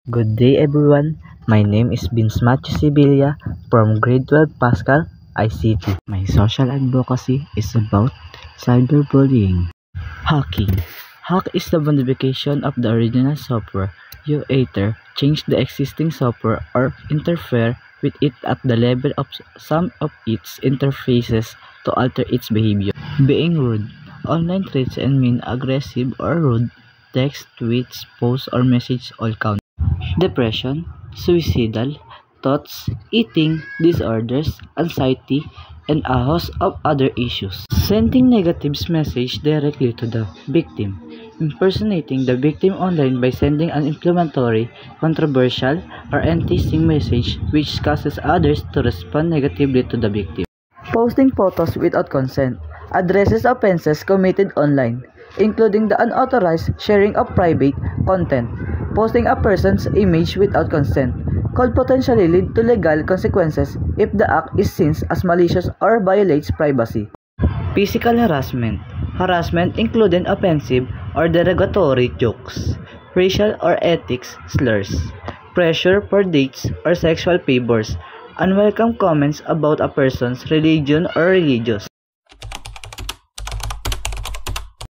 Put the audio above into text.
Good day everyone, my name is Vince Matthew Sibilia from grade 12 Pascal ICT. My social advocacy is about cyberbullying. Hacking. Hack is the modification of the original software. You either change the existing software or interfere with it at the level of some of its interfaces to alter its behavior. Being rude. Online threats and mean aggressive or rude text, tweets, posts, or messages all count. Depression, suicidal thoughts, eating disorders, anxiety, and a host of other issues. Sending negative message directly to the victim. Impersonating the victim online by sending an inflammatory, controversial, or anti-sting message which causes others to respond negatively to the victim. Posting photos without consent addresses offenses committed online, including the unauthorized sharing of private content. Posting a person's image without consent could potentially lead to legal consequences if the act is seen as malicious or violates privacy. Physical harassment. Harassment including offensive or derogatory jokes, racial or ethics slurs, pressure for dates or sexual favors, unwelcome comments about a person's religion or religious